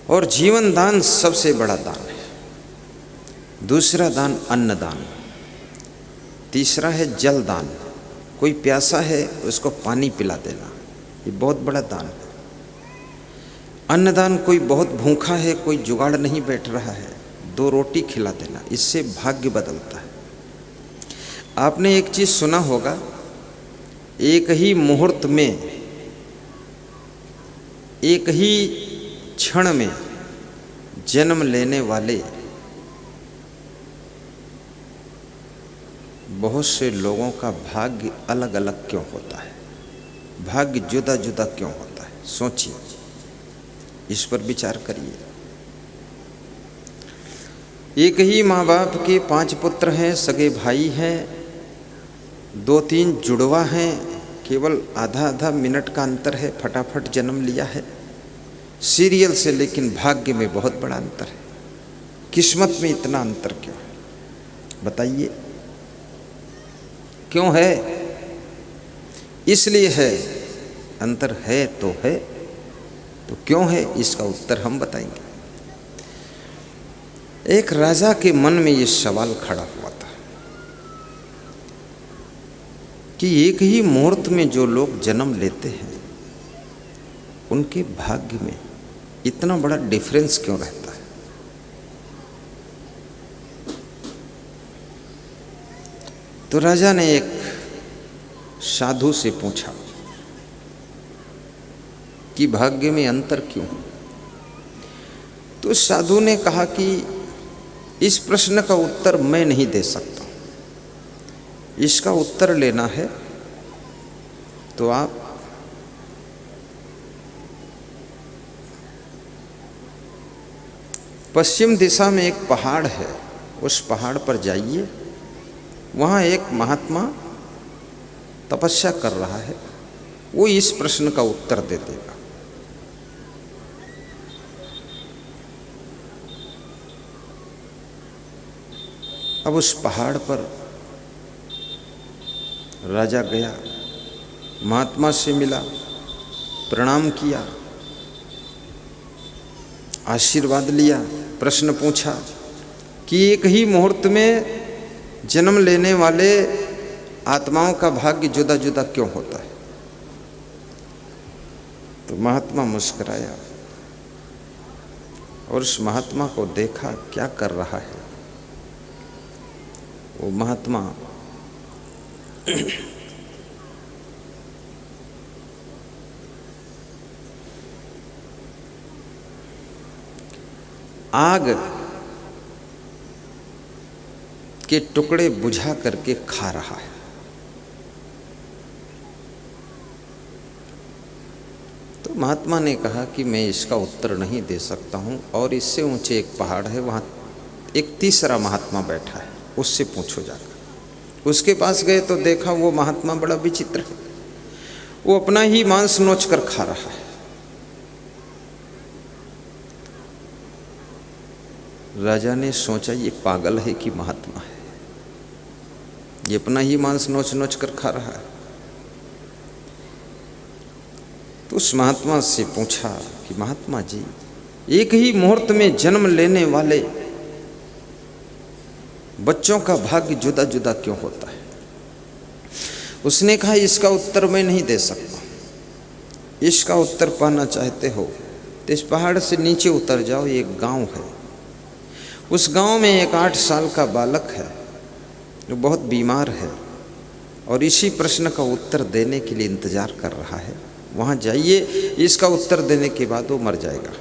और जीवन दान सबसे बड़ा दान है। दूसरा दान अन्नदान, तीसरा है जल दान, कोई प्यासा है उसको पानी पिला देना, ये बहुत बड़ा दान है। अन्नदान, कोई बहुत भूखा है, कोई जुगाड़ नहीं बैठ रहा है, 2 रोटी खिला देना, इससे भाग्य बदलता है। आपने एक चीज सुना होगा, एक ही मुहूर्त में, एक ही क्षण में जन्म लेने वाले बहुत से लोगों का भाग्य अलग अलग क्यों होता है, भाग्य जुदा जुदा क्यों होता है? सोचिए, इस पर विचार करिए। एक ही माँ बाप के 5 पुत्र हैं, सगे भाई हैं, 2-3 जुड़वा हैं, केवल आधा आधा मिनट का अंतर है, फटाफट जन्म लिया है सीरियल से, लेकिन भाग्य में बहुत बड़ा अंतर है। किस्मत में इतना अंतर क्यों है बताइए? क्यों है? इसलिए है, अंतर है, तो क्यों है, इसका उत्तर हम बताएंगे। एक राजा के मन में ये सवाल खड़ा हुआ था कि एक ही मुहूर्त में जो लोग जन्म लेते हैं उनके भाग्य में इतना बड़ा डिफरेंस क्यों रहता है? तो राजा ने एक साधु से पूछा कि भाग्य में अंतर क्यों? तो साधु ने कहा कि इस प्रश्न का उत्तर मैं नहीं दे सकता, इसका उत्तर लेना है तो आप पश्चिम दिशा में एक पहाड़ है, उस पहाड़ पर जाइए, वहाँ एक महात्मा तपस्या कर रहा है, वो इस प्रश्न का उत्तर दे देगा। अब उस पहाड़ पर राजा गया, महात्मा से मिला, प्रणाम किया, आशीर्वाद लिया, प्रश्न पूछा कि एक ही मुहूर्त में जन्म लेने वाले आत्माओं का भाग्य जुदा जुदा क्यों होता है? तो महात्मा मुस्कुराया और उस महात्मा को देखा क्या कर रहा है। वो महात्मा आग के टुकड़े बुझा करके खा रहा है। तो महात्मा ने कहा कि मैं इसका उत्तर नहीं दे सकता हूं, और इससे ऊंचे एक पहाड़ है, वहां एक तीसरा महात्मा बैठा है, उससे पूछो जाकर। उसके पास गए तो देखा वो महात्मा बड़ा विचित्र है, वो अपना ही मांस नोच कर खा रहा है। राजा ने सोचा ये पागल है कि महात्मा है, ये अपना ही मांस नोच नोच कर खा रहा है। तो उस महात्मा से पूछा कि महात्मा जी, एक ही मुहूर्त में जन्म लेने वाले बच्चों का भाग्य जुदा जुदा क्यों होता है? उसने कहा इसका उत्तर मैं नहीं दे सकता, इसका उत्तर पाना चाहते हो तो इस पहाड़ से नीचे उतर जाओ, एक गांव है, उस गांव में एक 8 साल का बालक है जो बहुत बीमार है और इसी प्रश्न का उत्तर देने के लिए इंतजार कर रहा है, वहां जाइए, इसका उत्तर देने के बाद वो मर जाएगा।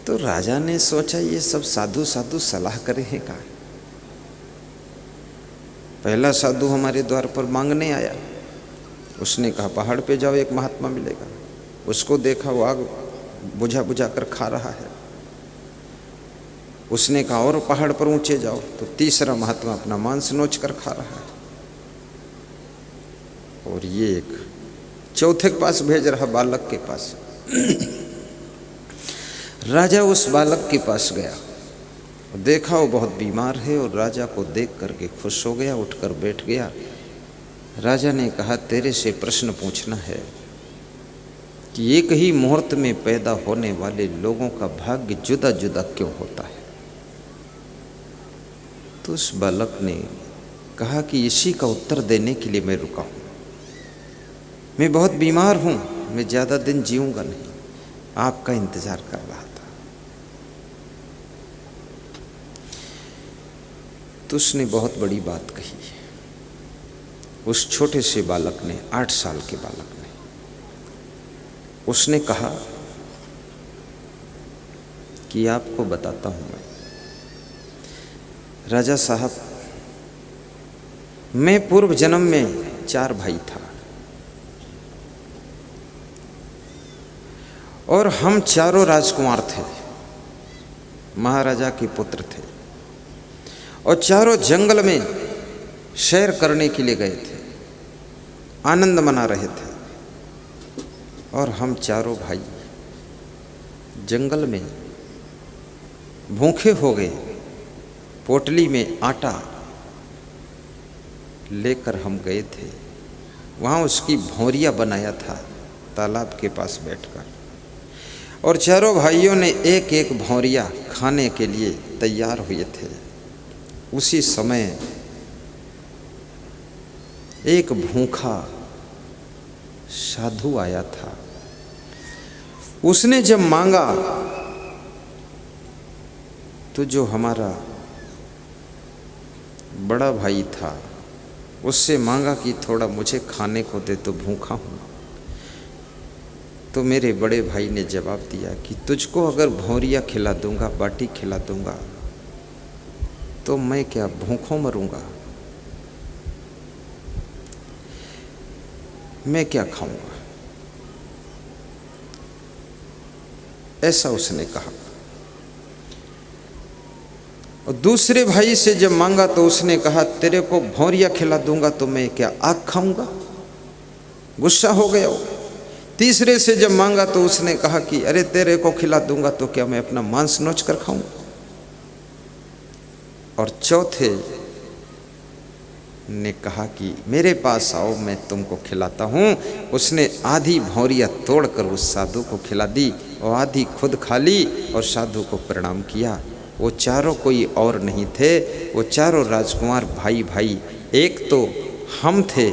तो राजा ने सोचा ये सब साधु साधु सलाह करे हैं का। पहला साधु हमारे द्वार पर मांगने आया, उसने कहा पहाड़ पे जाओ, एक महात्मा मिलेगा। उसको देखा वो आग बुझा बुझा कर खा रहा है। उसने कहा और पहाड़ पर ऊंचे जाओ, तो तीसरा महात्मा अपना मांस नोच कर खा रहा है। और ये एक चौथे के पास भेज रहा, बालक के पास। राजा उस बालक के पास गया, देखा वो बहुत बीमार है, और राजा को देख करके खुश हो गया, उठकर बैठ गया। राजा ने कहा तेरे से प्रश्न पूछना है, कि एक ही मुहूर्त में पैदा होने वाले लोगों का भाग्य जुदा जुदा क्यों होता है। तो उस बालक ने कहा कि इसी का उत्तर देने के लिए मैं रुका हूँ। मैं बहुत बीमार हूँ, मैं ज़्यादा दिन जीऊँगा नहीं, आपका इंतज़ार कर रहा था। तो उसने बहुत बड़ी बात कही। उस छोटे से बालक ने, 8 साल के बालक ने, उसने कहा कि आपको बताता हूँ मैं, राजा साहब, मैं पूर्व जन्म में 4 भाई था और हम चारों राजकुमार थे, महाराजा के पुत्र थे और चारों जंगल में सैर करने के लिए गए थे, आनंद मना रहे थे। और हम चारों भाई जंगल में भूखे हो गए। पोटली में आटा लेकर हम गए थे, वहाँ उसकी भौरिया बनाया था तालाब के पास बैठकर, और चारों भाइयों ने एक एक भौरिया खाने के लिए तैयार हुए थे। उसी समय एक भूखा साधु आया था। उसने जब मांगा तो जो हमारा बड़ा भाई था उससे मांगा कि थोड़ा मुझे खाने को दे, तो भूखा हूँ। तो मेरे बड़े भाई ने जवाब दिया कि तुझको अगर भौरिया खिला दूंगा, बाटी खिला दूंगा, तो मैं क्या भूखों मरूंगा? मैं क्या खाऊंगा? ऐसा उसने कहा। और दूसरे भाई से जब मांगा तो उसने कहा तेरे को भौरिया खिला दूंगा तो मैं क्या आग खाऊंगा? गुस्सा हो गया वो। तीसरे से जब मांगा तो उसने कहा कि अरे तेरे को खिला दूंगा तो क्या मैं अपना मांस नोच कर खाऊंगा? और चौथे ने कहा कि मेरे पास आओ, मैं तुमको खिलाता हूँ। उसने आधी भौरिया तोड़कर उस साधु को खिला दी और आधी खुद खा ली और साधु को प्रणाम किया। वो चारों कोई और नहीं थे, वो चारों राजकुमार भाई भाई एक तो हम थे,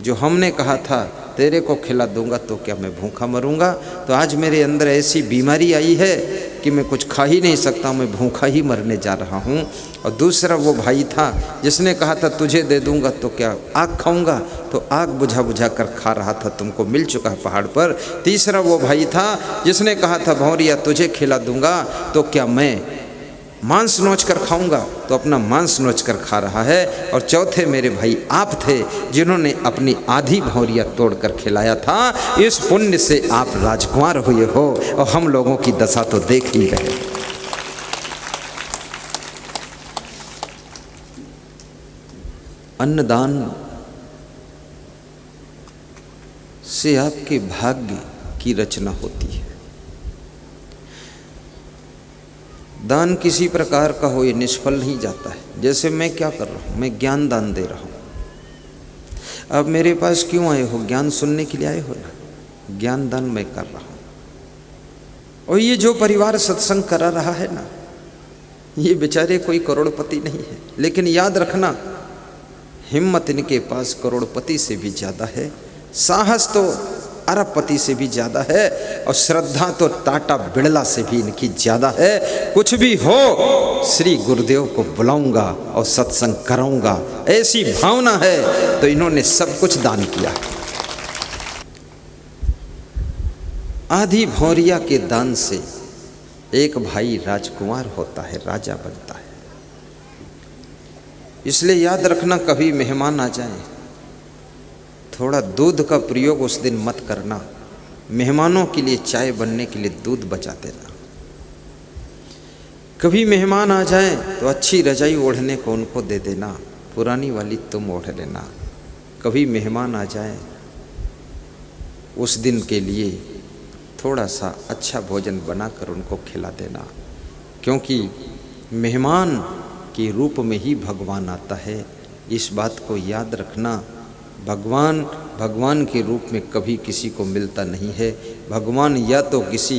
जो हमने कहा था तेरे को खिला दूंगा तो क्या मैं भूखा मरूंगा। तो आज मेरे अंदर ऐसी बीमारी आई है कि मैं कुछ खा ही नहीं सकता, मैं भूखा ही मरने जा रहा हूँ। और दूसरा वो भाई था जिसने कहा था तुझे दे दूंगा तो क्या आग खाऊंगा, तो आग बुझा बुझा कर खा रहा था, तुमको मिल चुका है पहाड़ पर। तीसरा वो भाई था जिसने कहा था भौरिया तुझे खिला दूंगा तो क्या मैं मांस नोच कर खाऊंगा, तो अपना मांस नोच कर खा रहा है। और चौथे मेरे भाई आप थे जिन्होंने अपनी आधी भौरिया तोड़कर खिलाया था। इस पुण्य से आप राजकुमार हुए हो और हम लोगों की दशा तो देख ही रहे। अन्नदान से आपके भाग्य की रचना होती है। दान किसी प्रकार का हो ये निष्फल नहीं जाता है। जैसे मैं क्या कर रहा हूँ, मैं ज्ञान दान दे रहा हूँ। अब मेरे पास क्यों आए हो? ज्ञान सुनने के लिए आए हो ना। ज्ञान दान मैं कर रहा हूँ। और ये जो परिवार सत्संग करा रहा है ना, ये बेचारे कोई करोड़पति नहीं है, लेकिन याद रखना हिम्मत इनके पास करोड़पति से भी ज़्यादा है, साहस तो अरबपति से भी ज़्यादा है, और श्रद्धा तो टाटा बिड़ला से भी इनकी ज़्यादा है। कुछ भी हो श्री गुरुदेव को बुलाऊंगा और सत्संग कराऊंगा, ऐसी भावना है। तो इन्होंने सब कुछ दान किया। आधी भौरिया के दान से एक भाई राजकुमार होता है, राजा बनता है। इसलिए याद रखना, कभी मेहमान आ जाए थोड़ा दूध का प्रयोग उस दिन मत करना। मेहमानों के लिए चाय बनने के लिए दूध बचा देना। कभी मेहमान आ जाए तो अच्छी रजाई ओढ़ने को उनको दे देना, पुरानी वाली तुम ओढ़ लेना। कभी मेहमान आ जाए उस दिन के लिए थोड़ा सा अच्छा भोजन बनाकर उनको खिला देना, क्योंकि मेहमान के रूप में ही भगवान आता है। इस बात को याद रखना। भगवान भगवान के रूप में कभी किसी को मिलता नहीं है। भगवान या तो किसी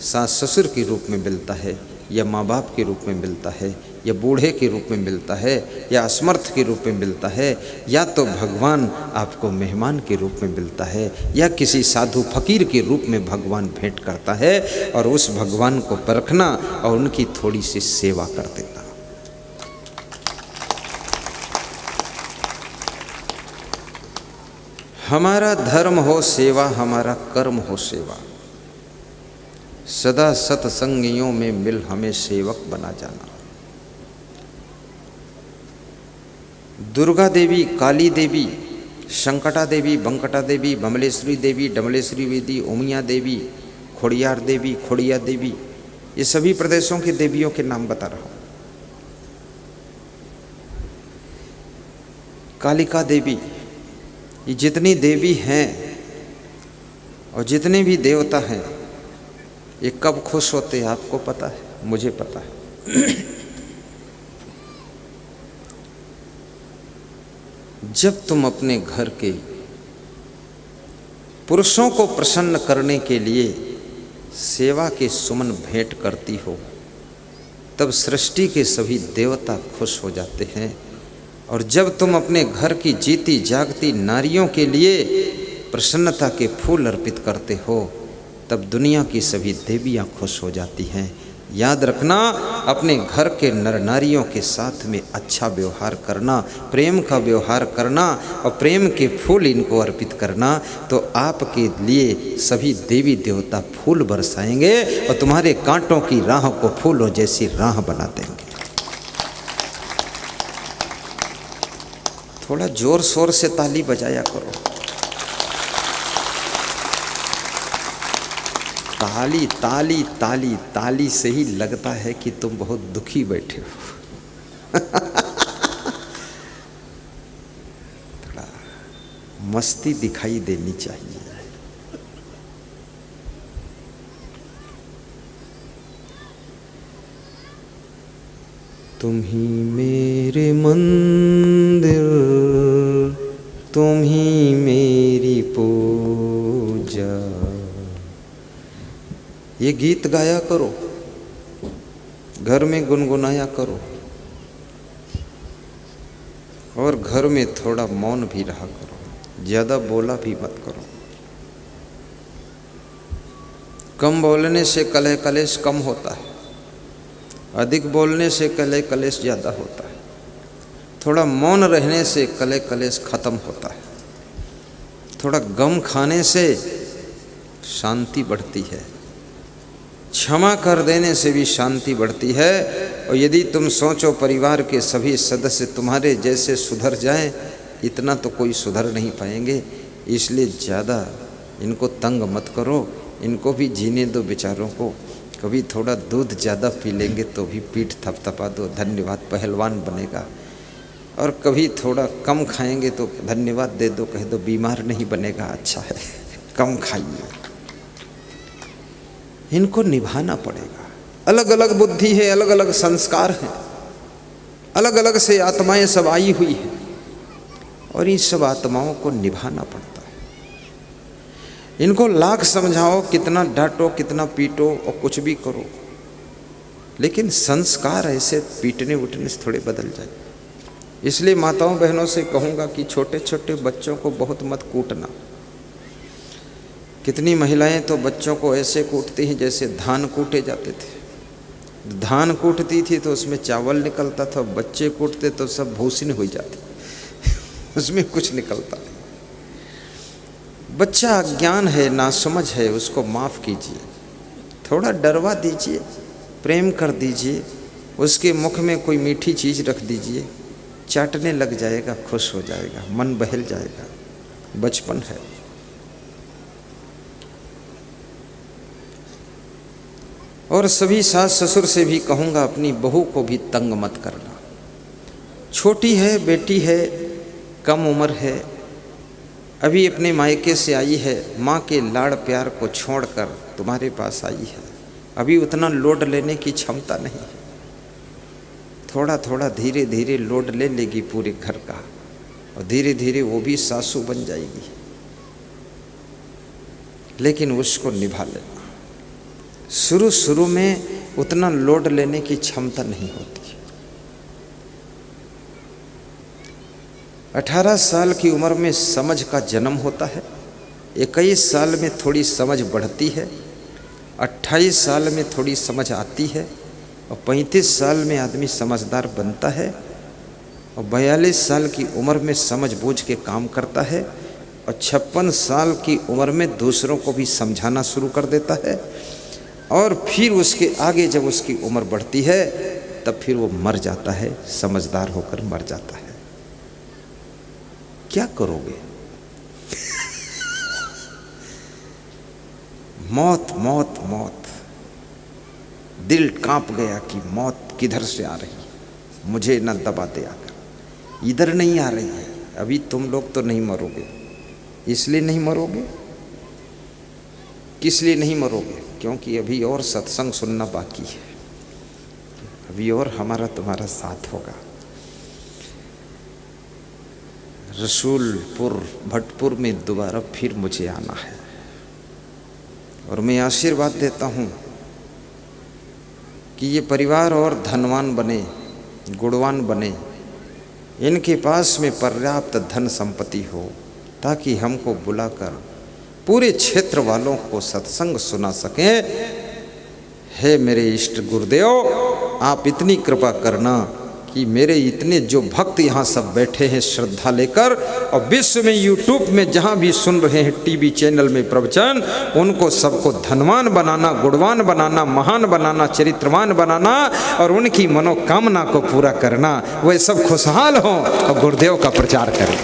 सास ससुर के रूप में मिलता है, या माँ बाप के रूप में मिलता है, या बूढ़े के रूप में मिलता है, या असमर्थ के रूप में मिलता है, या तो भगवान आपको मेहमान के रूप में मिलता है, या किसी साधु फकीर के रूप में भगवान भेंट करता है। और उस भगवान को परखना और उनकी थोड़ी सी सेवा कर देना। हमारा धर्म हो सेवा, हमारा कर्म हो सेवा। सदा सत्संगियों में मिल हमें सेवक बना जाना। दुर्गा देवी, काली देवी, संकटा देवी, बंकटा देवी, बमलेश्वरी देवी, डमलेश्वरी देवी, उमिया देवी, खोड़ियार देवी, खोड़िया देवी, ये सभी प्रदेशों की देवियों के नाम बता रहा हूं। कालिका देवी, ये जितनी देवी हैं और जितने भी देवता हैं, ये कब खुश होते हैं आपको पता है, मुझे पता है। जब तुम अपने घर के पुरुषों को प्रसन्न करने के लिए सेवा के सुमन भेंट करती हो, तब सृष्टि के सभी देवता खुश हो जाते हैं। और जब तुम अपने घर की जीती जागती नारियों के लिए प्रसन्नता के फूल अर्पित करते हो, तब दुनिया की सभी देवियां खुश हो जाती हैं। याद रखना, अपने घर के नर नारियों के साथ में अच्छा व्यवहार करना, प्रेम का व्यवहार करना और प्रेम के फूल इनको अर्पित करना, तो आपके लिए सभी देवी देवता फूल बरसाएंगे और तुम्हारे कांटों की राह को फूलों जैसी राह बना देंगे। थोड़ा जोर शोर से ताली बजाया करो। ताली ताली ताली ताली से ही लगता है कि तुम बहुत दुखी बैठे हो। थोड़ा मस्ती दिखाई देनी चाहिए। तुम ही मेरे मंदिर, तुम ही मेरी पूजा। ये गीत गाया करो, घर में गुनगुनाया करो, और घर में थोड़ा मौन भी रहा करो, ज़्यादा बोला भी मत करो। कम बोलने से कलह कलेश कम होता है, अधिक बोलने से कलह कलेश ज़्यादा होता है। थोड़ा मौन रहने से कलह कलेश खत्म होता है। थोड़ा गम खाने से शांति बढ़ती है। क्षमा कर देने से भी शांति बढ़ती है। और यदि तुम सोचो परिवार के सभी सदस्य तुम्हारे जैसे सुधर जाएं, इतना तो कोई सुधर नहीं पाएंगे। इसलिए ज़्यादा इनको तंग मत करो, इनको भी जीने दो बेचारों को। कभी थोड़ा दूध ज़्यादा पी लेंगे तो भी पीठ थपथपा दो, धन्यवाद, पहलवान बनेगा। और कभी थोड़ा कम खाएंगे तो धन्यवाद दे दो, कह दो बीमार नहीं बनेगा, अच्छा है, कम खाइए। इनको निभाना पड़ेगा। अलग अलग बुद्धि है, अलग अलग संस्कार हैं, अलग अलग से आत्माएं सब आई हुई हैं, और इन सब आत्माओं को निभाना पड़ता है। इनको लाख समझाओ, कितना डांटो, कितना पीटो और कुछ भी करो, लेकिन संस्कार ऐसे पीटने उठने से थोड़े बदल जाए। इसलिए माताओं बहनों से कहूँगा कि छोटे छोटे बच्चों को बहुत मत कूटना। कितनी महिलाएं तो बच्चों को ऐसे कूटती हैं जैसे धान कूटे जाते थे। धान कूटती थी तो उसमें चावल निकलता था, बच्चे कूटते तो सब भूसी हो जाती, उसमें कुछ निकलता नहीं। बच्चा अज्ञान है, नासमझ है, उसको माफ़ कीजिए, थोड़ा डरवा दीजिए, प्रेम कर दीजिए, उसके मुख में कोई मीठी चीज़ रख दीजिए, चाटने लग जाएगा, खुश हो जाएगा, मन बहल जाएगा। बचपन है। और सभी सास ससुर से भी कहूँगा, अपनी बहू को भी तंग मत करना। छोटी है, बेटी है, कम उम्र है, अभी अपने मायके से आई है, माँ के लाड़ प्यार को छोड़कर तुम्हारे पास आई है, अभी उतना लोड लेने की क्षमता नहीं है। थोड़ा थोड़ा धीरे धीरे लोड ले लेगी पूरे घर का, और धीरे धीरे वो भी सासू बन जाएगी, लेकिन उसको निभा लेना। शुरू शुरू में उतना लोड लेने की क्षमता नहीं होती। 18 साल की उम्र में समझ का जन्म होता है, 21 साल में थोड़ी समझ बढ़ती है, 28 साल में थोड़ी समझ आती है, और 35 साल में आदमी समझदार बनता है, और 42 साल की उम्र में समझ बूझ के काम करता है, और 56 साल की उम्र में दूसरों को भी समझाना शुरू कर देता है। और फिर उसके आगे जब उसकी उम्र बढ़ती है तब फिर वो मर जाता है, समझदार होकर मर जाता है। क्या करोगे? मौत मौत मौत। दिल कांप गया कि मौत किधर से आ रही, मुझे न दबा दे आकर। इधर नहीं आ रही है। अभी तुम लोग तो नहीं मरोगे, इसलिए नहीं मरोगे। किस लिए नहीं मरोगे? क्योंकि अभी और सत्संग सुनना बाकी है, अभी और हमारा तुम्हारा साथ होगा। रसूलपुर भटपुर में दोबारा फिर मुझे आना है, और मैं आशीर्वाद देता हूँ कि ये परिवार और धनवान बने, गुणवान बने, इनके पास में पर्याप्त धन संपत्ति हो, ताकि हमको बुलाकर पूरे क्षेत्र वालों को सत्संग सुना सकें। हे मेरे इष्ट गुरुदेव, आप इतनी कृपा करना कि मेरे इतने जो भक्त यहाँ सब बैठे हैं श्रद्धा लेकर, और विश्व में यूट्यूब में जहाँ भी सुन रहे हैं टीवी चैनल में प्रवचन, उनको सबको धनवान बनाना, गुणवान बनाना, महान बनाना, चरित्रवान बनाना, और उनकी मनोकामना को पूरा करना। वे सब खुशहाल हों और गुरुदेव का प्रचार करें,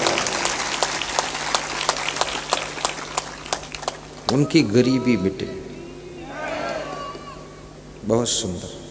उनकी गरीबी मिटे। बहुत सुंदर।